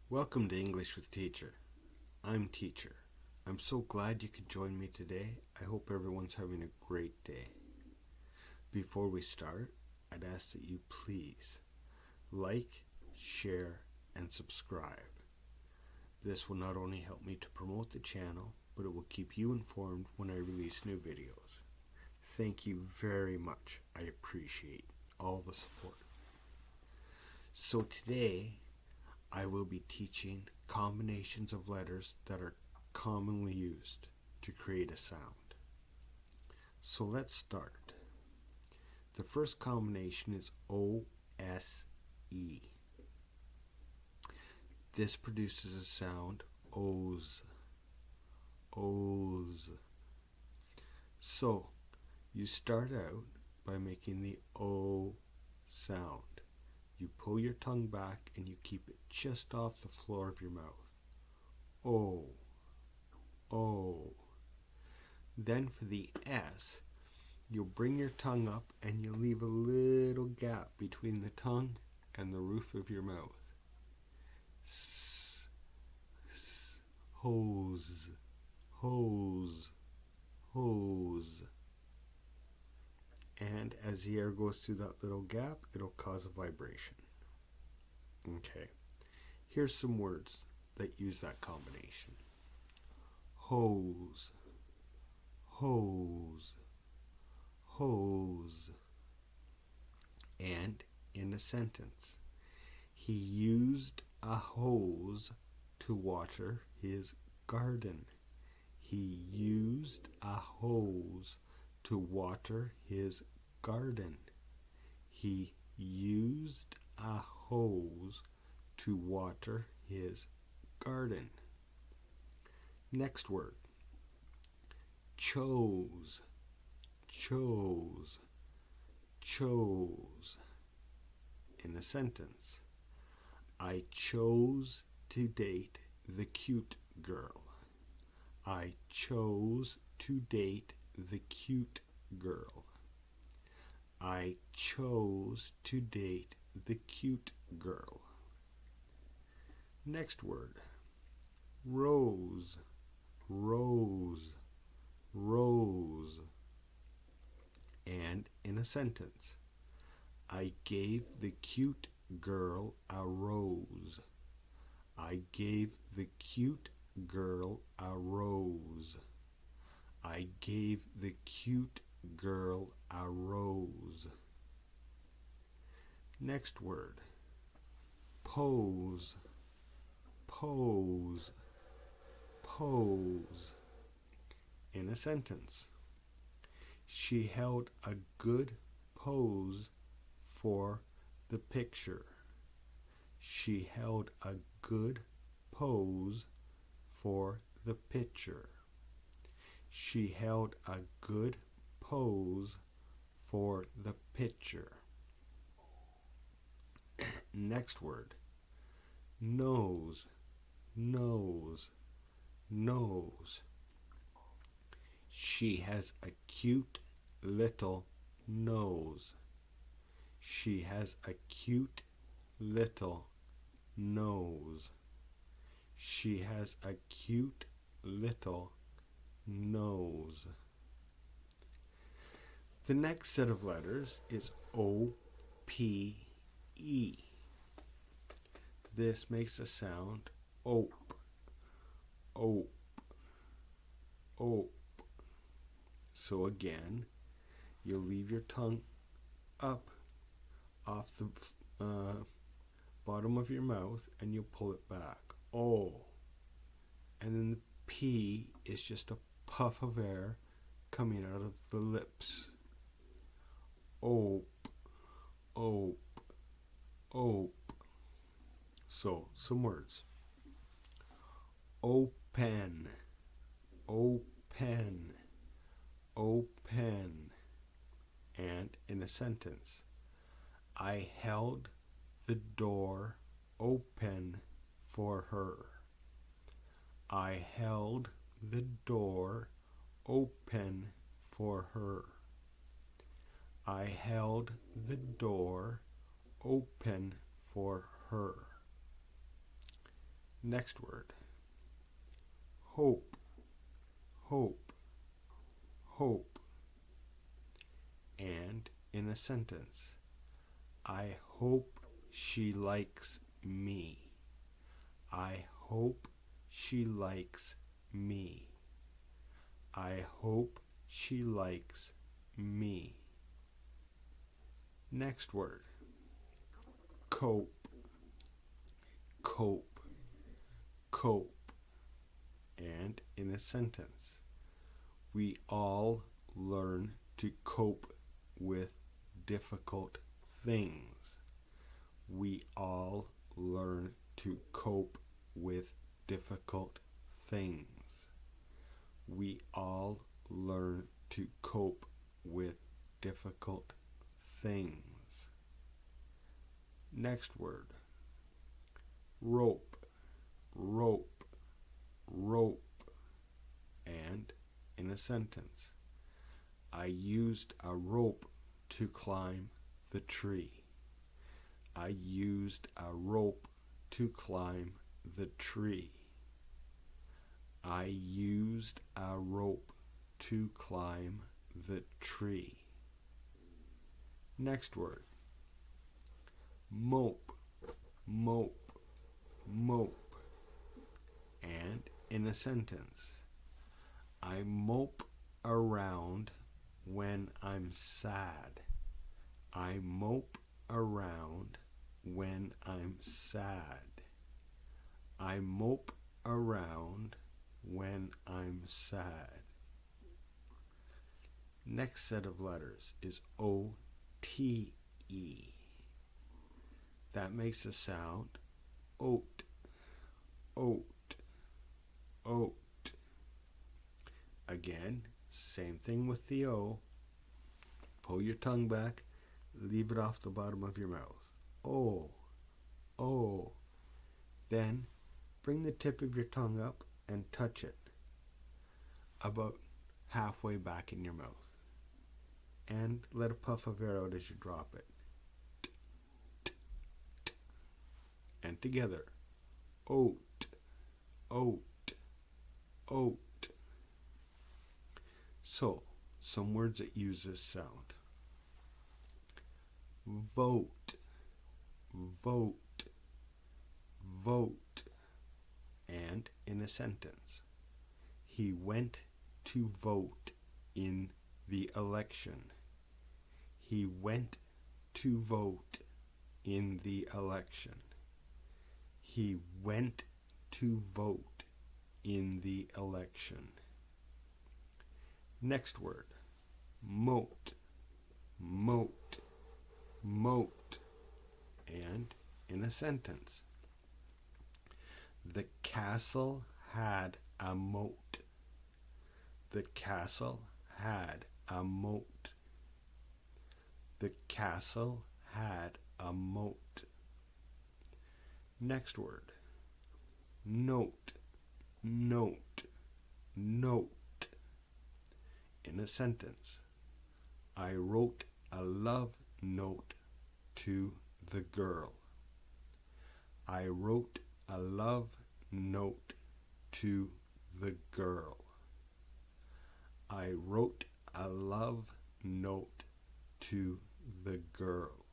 Welcome to English with Teacher. I'm Teacher. I'm so glad you could join me today. I hope everyone's having a great day. Before we start, I'd ask that you please like, share, and subscribe. This will not only help me to promote the channel, but it will keep you informed when I release new videos. Thank you very much. I appreciate all the support. So today, I will be teaching combinations of letters that are commonly used to create a sound. So let's start. The first combination is OSE. This produces a sound OSE. OSE. So you start out by making the O sound. You pull your tongue back and you keep it just off the floor of your mouth. O. O. Then for the S, you'll bring your tongue up and you'll leave a little gap between the tongue and the roof of your mouth. S. S. Hose. Hose. Hose. And as the air goes through that little gap, it'll cause a vibration. Okay, here's some words that use that combination. Hose, hose, hose. And in a sentence, he used a hose to water his garden. He used a hose to water his garden. He used a hose to water his garden. Next word. Chose, chose, chose. In a sentence, I chose to date the cute girl. I chose to date the cute girl. I chose to date the cute girl. Next word. Rose, rose, rose. And in a sentence, I gave the cute girl a rose. I gave the cute girl a rose. I gave the cute girl a rose. Next word. Pose, pose, pose. In a sentence, she held a good pose for the picture. She held a good pose for the picture. She held a good pose for the picture. Next word. Nose, nose, nose. She has a cute little nose. She has a cute little nose. She has a cute little nose. The next set of letters is OPE. This makes the sound ope, ope, ope. So again, you'll leave your tongue up off the bottom of your mouth and you'll pull it back. O. And then the P is just a puff of air coming out of the lips. Ope, ope, ope. So, some words. Open, open, open. And in a sentence, I held the door open for her. I held the door open for her. I held the door open for her. Next word. Hope, hope, hope. And in a sentence, I hope she likes me. I hope she likes me. I hope she likes me. Next word. Cope, cope, cope. And in a sentence, we all learn to cope with difficult things. We all learn to cope with difficult things. We all learn to cope with difficult things. Next word. Rope, rope, rope. And in a sentence, I used a rope to climb the tree. I used a rope to climb the tree. I used a rope to climb the tree. Next word. Mope, mope, mope. And in a sentence, I mope around when I'm sad. I mope around when I'm sad. I mope around when I'm sad. Next set of letters is OTE. That makes the sound oat, oat, oat. Again, same thing with the O. Pull your tongue back, leave it off the bottom of your mouth. O, O. Then bring the tip of your tongue up and touch it about halfway back in your mouth. And let a puff of air out as you drop it. And together. Oat, oat, oat. So, some words that use this sound. Vote, vote, vote. And in a sentence, he went to vote in the election. He went to vote in the election. He went to vote in the election. Next word. Moat, moat, moat. And in a sentence, the castle had a moat. The castle had a moat. The castle had a moat. Next word. Note, note, note. In a sentence, I wrote a love note to the girl. I wrote a love note to the girl. I wrote a love note to the girl.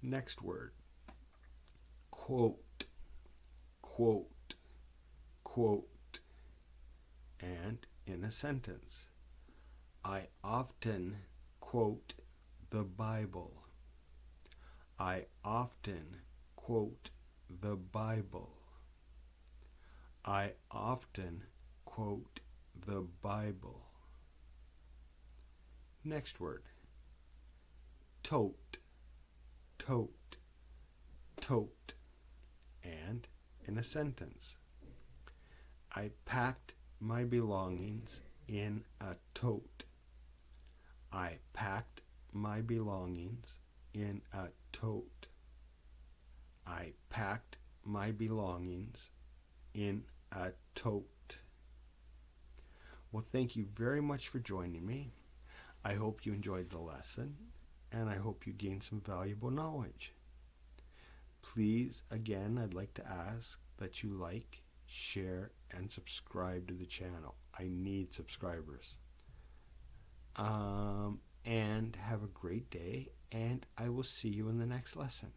Next word. Quote, quote, quote. And in a sentence, I often quote the Bible. I often quote the Bible. I often quote the Bible. Next word. Tote, tote, tote. And in a sentence, I packed my belongings in a tote. I packed my belongings in a tote. I packed my belongings in a tote. Well, thank you very much for joining me. I hope you enjoyed the lesson, and I hope you gained some valuable knowledge. Please, again, I'd like to ask that you like, share, and subscribe to the channel. I need subscribers. And have a great day, and I will see you in the next lesson.